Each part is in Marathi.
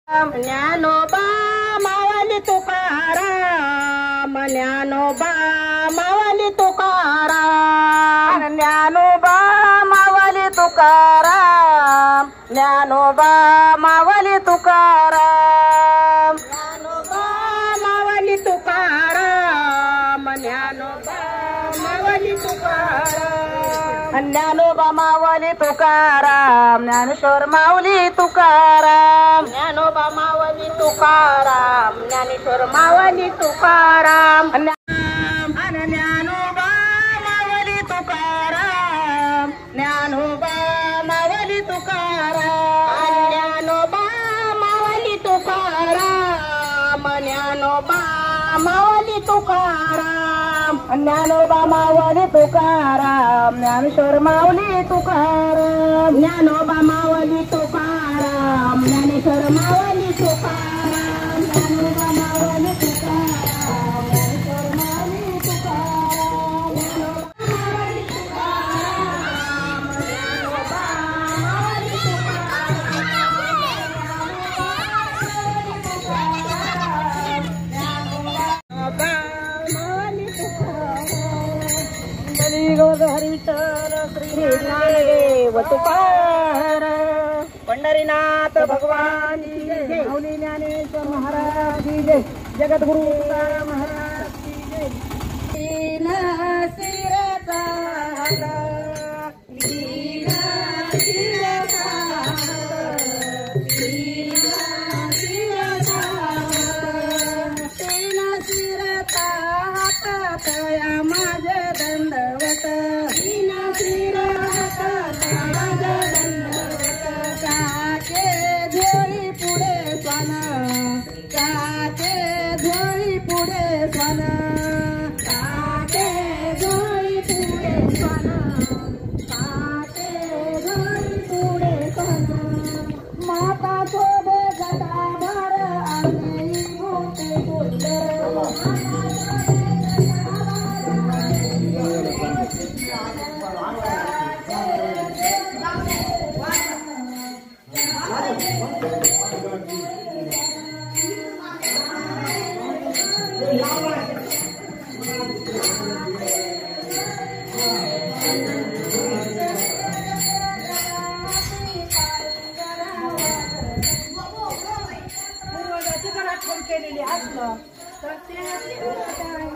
ज्ञानोबा मावली तुकाराम, ज्ञानोबा मावली तुकाराम, ज्ञानोबा मावली तुकाराम, ज्ञानोबा मावली तुकाराम, ज्ञानोबा मावली तुकाराम, ज्ञानोबा मावली तुकाराम, ज्ञानोबा मावली तुकाराम, ज्ञानेश्वर माऊली तुकाराम, ज्ञानोबा मावली तुकाराम, ज्ञानेश्वर मावली तुकाराम, ज्ञानोबा मावली तुकाराम, ज्ञानोबा मावली तुकाराम, ज्ञानोबा मावली तुकाराम, ज्ञानोबा मावली तुकाराम, ज्ञानोबा मावली तुकाराम, ज्ञानेश्वर माऊली तुकाराम, ज्ञानोबा मावली तुकाराम, ज्ञानेश्वर माऊली तुकाराम, ज्ञानोबा मावली तुकाराम, ज्ञानेश्वर माऊली तुकाराम, ज्ञानोबा मावली तुकाराम, ज्ञानोबा मावली श्री ज्ञानदेव तुकार, पंढरीनाथ भगवान की जय, माऊली ज्ञानेश्वर महाराज की जय, जगद्गुरु तुकाराम महाराज की जय. लीना शिरता लीना शिरता लीना शिरता लीना शिरता हातया माझे दंडवत, लीना शिरता माझे दंडवत, काके झोळी पुढे स्वान, काके झोळी पुढे स्वान, काके झोळी पुढे स्वान, काके झोळी पुढे स्वान, माता शोभे जटाभार आणि मोठे सुंदर, केलेली असलं तर ते रूपाने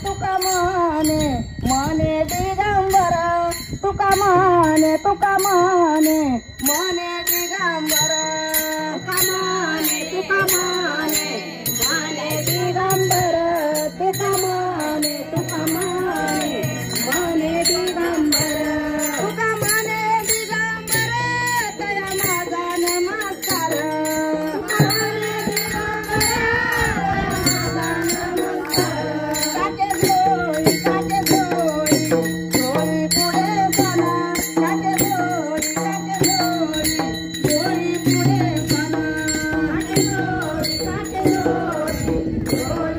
तुका माने माने दिगंबर, तुका माने माने दिगंबर, तुका माने माने दिगंबर, तुका माने दिगंबर, तया माझा नमस्कार, माने दिगंबर, काटे जोई जोई पुढे जाना, काटे जोई पुढे जाना, काटे जोई पुढे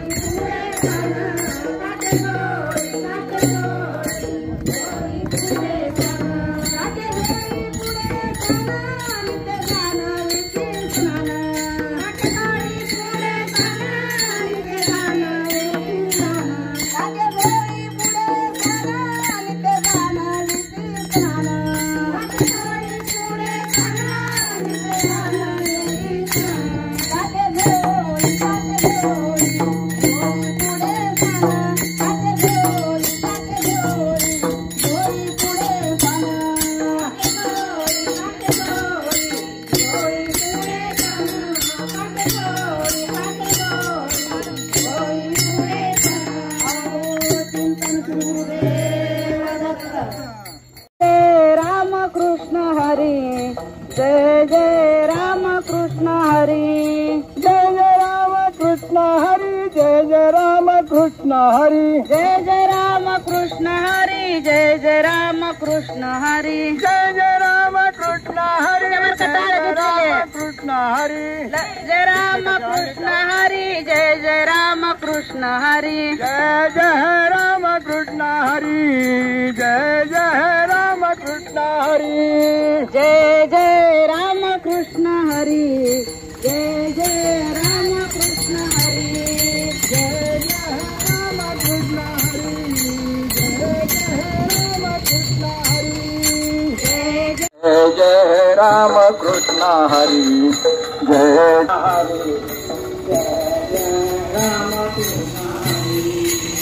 कृष्ण हरी जय जय राम कृष्ण हरी जय जय राम कृष्ण हरी जय जय राम कृष्ण हरी जय राम कृष्ण हरी जय राम कृष्ण हरी जय जय राम कृष्ण हरी जय जय राम कृष्ण हरी जय जय राम कृष्ण हरी जय जय राम कृष्ण हरी जय जय राम कृष्ण हरी जय जय राम कृष्ण हरी जय जय राम कृष्ण हरी जय जय जय जय राम कृष्ण हरी जय हरी जय जय राम कृष्ण हरी जय जय राम कृष्ण हरी जय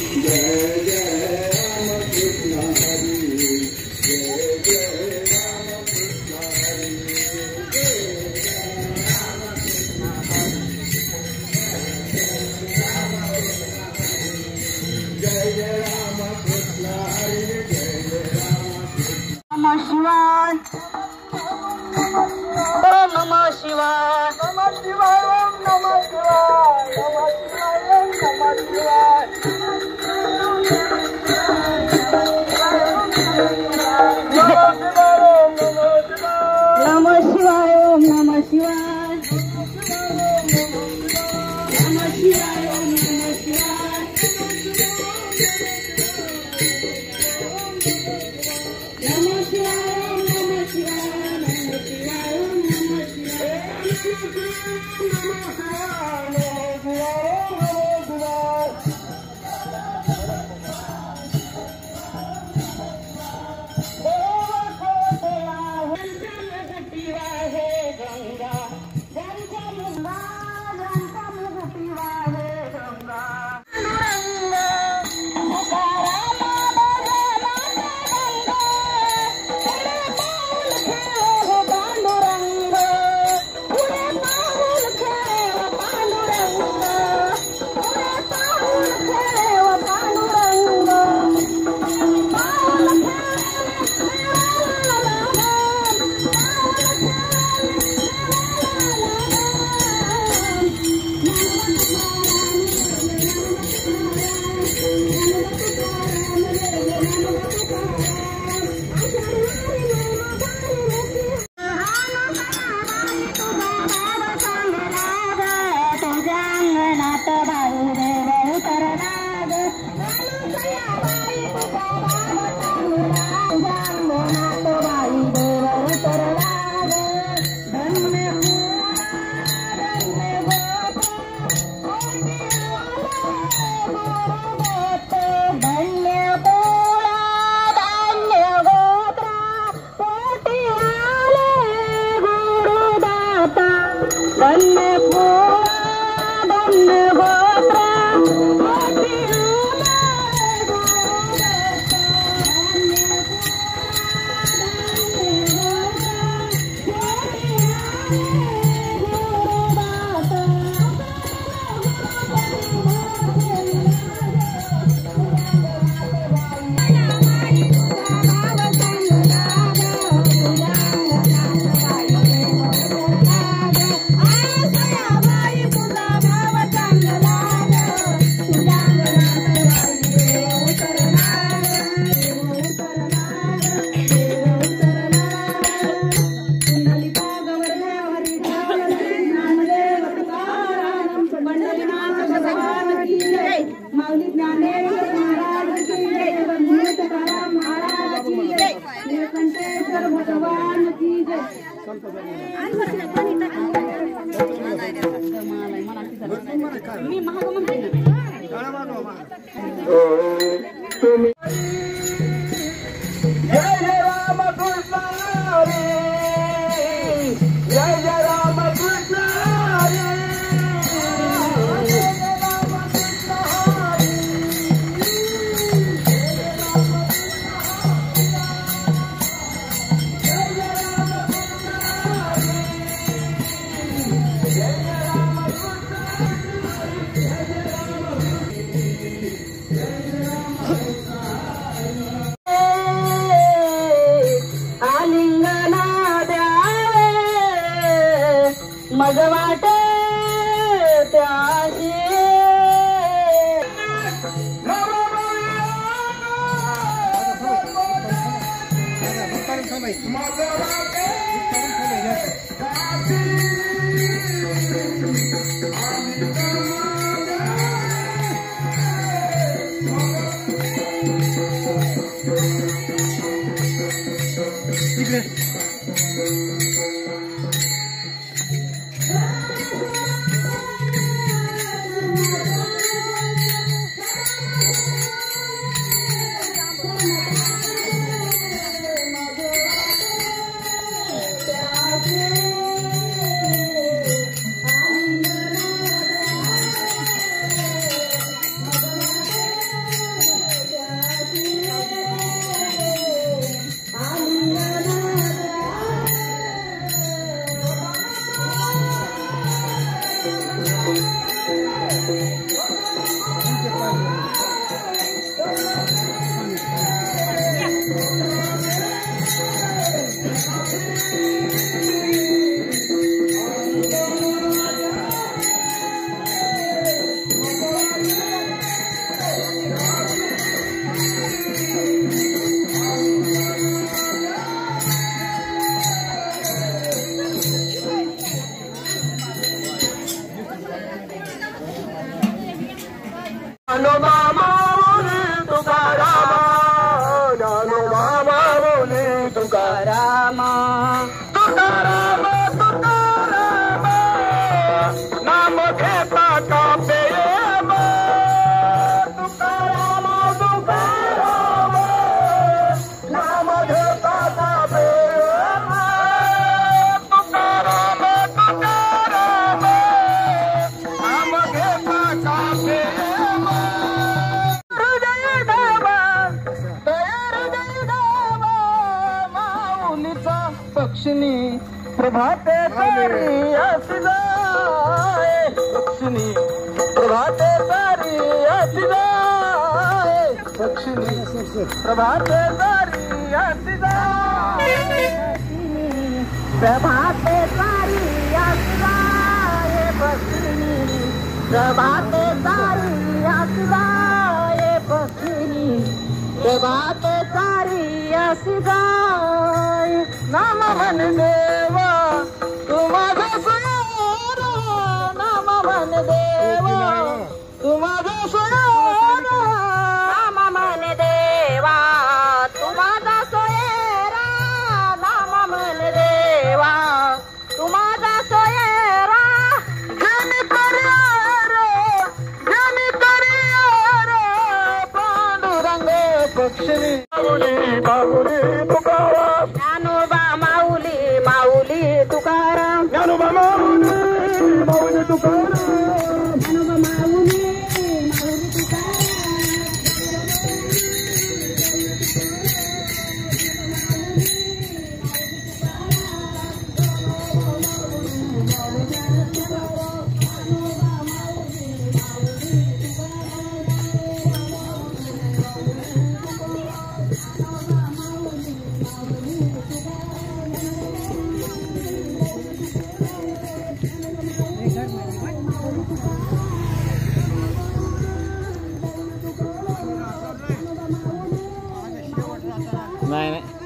जय राम कृष्ण हरी जय जय राम कृष्ण हरी जय जय राम नमः शिवाय ओम नमः शिवाय नमः शिवाय ओम नमः शिवाय नमः शिवाय ओम नमः शिवाय नमः शिवाय ओम नमः शिवाय नमः शिवाय ओम नमः शिवाय नमः शिवाय ओम नमः शिवाय नमः शिवाय ओम नमः पक्षिणी प्रभाते सारी असिदाए पक्षिणी प्रभाते सारी असिदाए पक्षिणी प्रभाते सारी असिदाए प्रभाते सारी असिदाए पक्षिणी प्रभाते सारी असिदाए पक्षिणी प्रभाते सारी असिदाए नाम मन देवा तू माझा सोयारा नाम मन देवा तू माझा सोयारा नाम मन देवा तू माझा सोयरा नाम मन देवा तू माझा सोयरा जनी करिया रे पांडुरंग पक्षिणी बाबुली तुकाराम ज्ञानोबा माऊली माऊली तुकाराम ज्ञानोबा माऊली माऊली तुकाराम ज्ञानोबा माऊली माऊली तुकाराम नाही नाही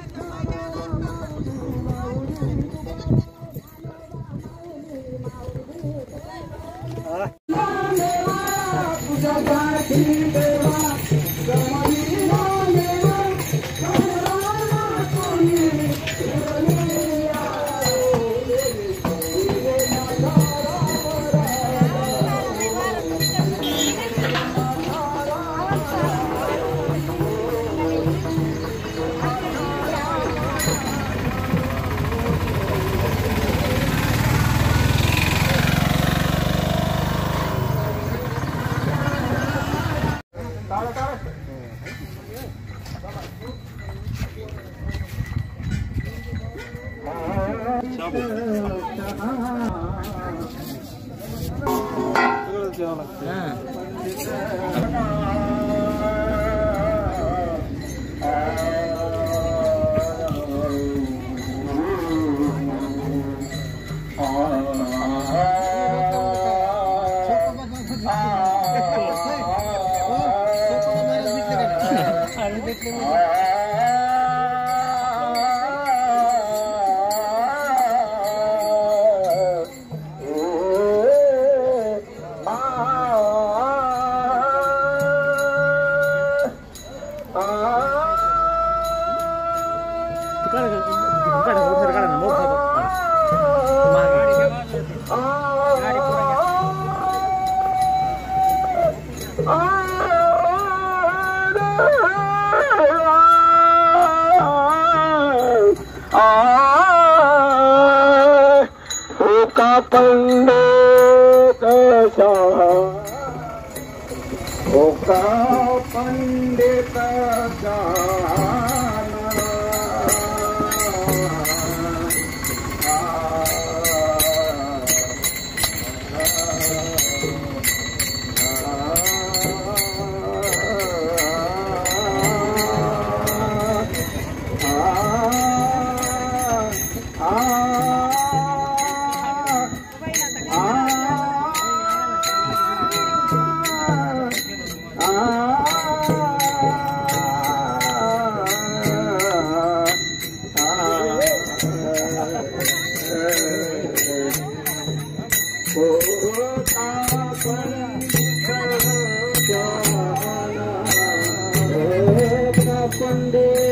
का पंडित का पंडित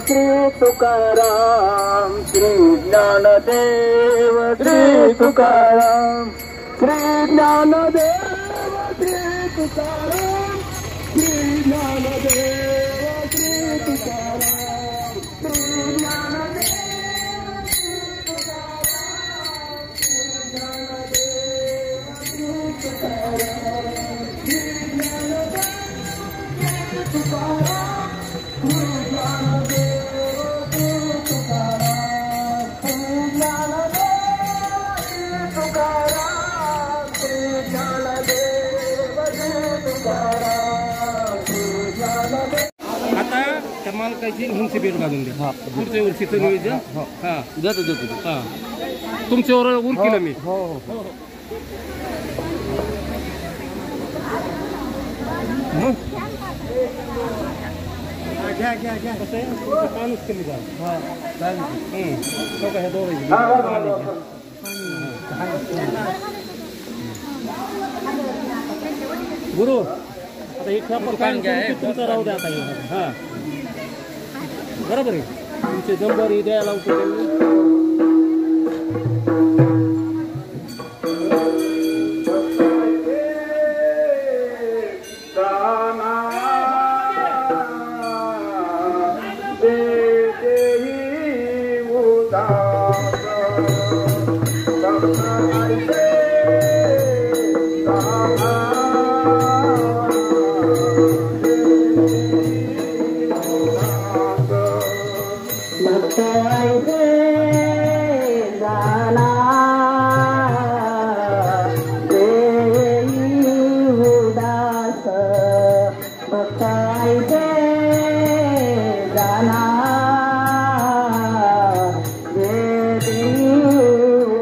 श्री तुकाराम श्री ज्ञानदेव श्री तुकाराम श्री ज्ञानदेव श्री तुकाराम श्री ज्ञानदेव श्री तुकाराम श्री ज्ञानदेव श्री आता त्या मालकाची हिंसे बेट घालून द्या. पुढच्या वर्षीचं नियोजन देतो तुमच्यावर केलं मी. हो घ्या कसं आहे पाणीच कमी झालं. ह्या दोघांची गुरु आता एक तुमचं राहू द्या आता. हां बरोबर आहे तुमचे नंबर द्यायला लावतो.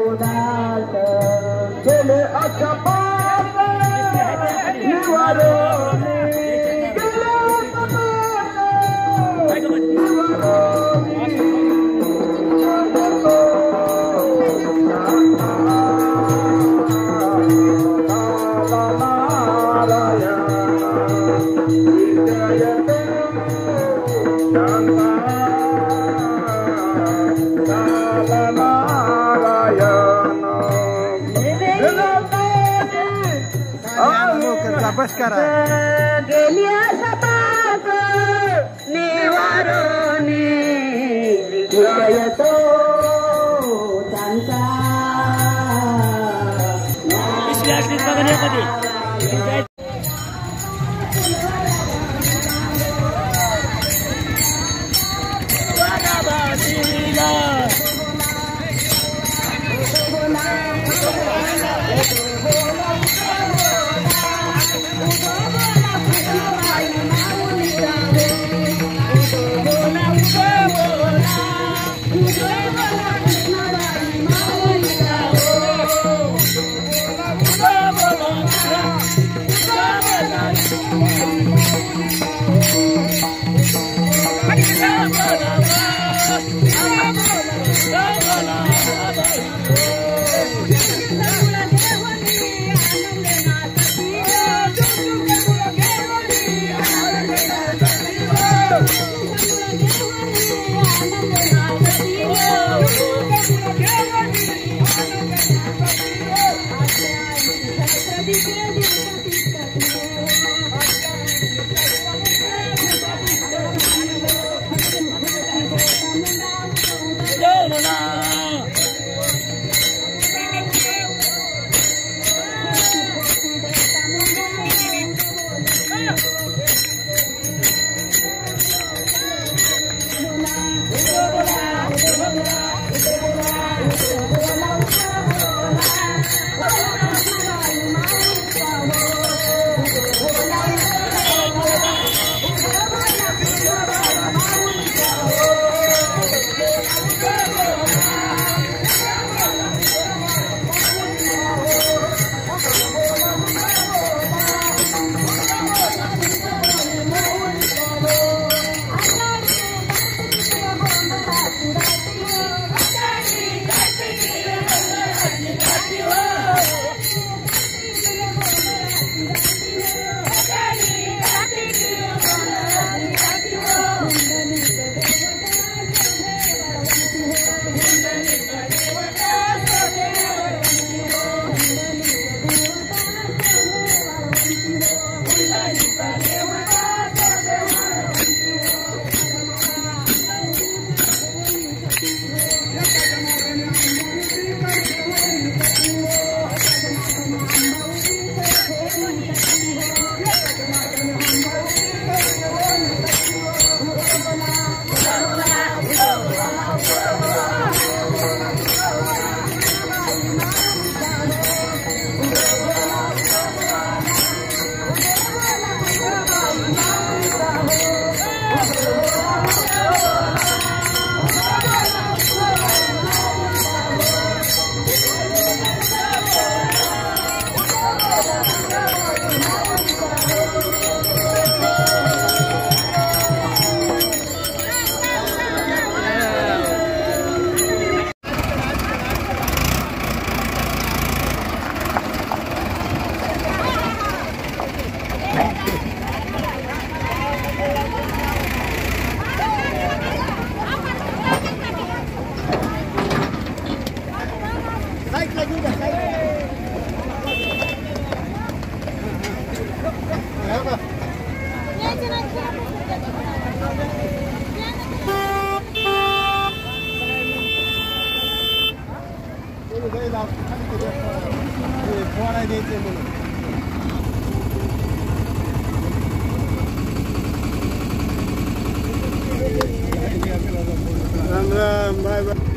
उदास नमस्कार गेलिया सपाक निवारोनी तो त्यांचा राम राम बाय बाय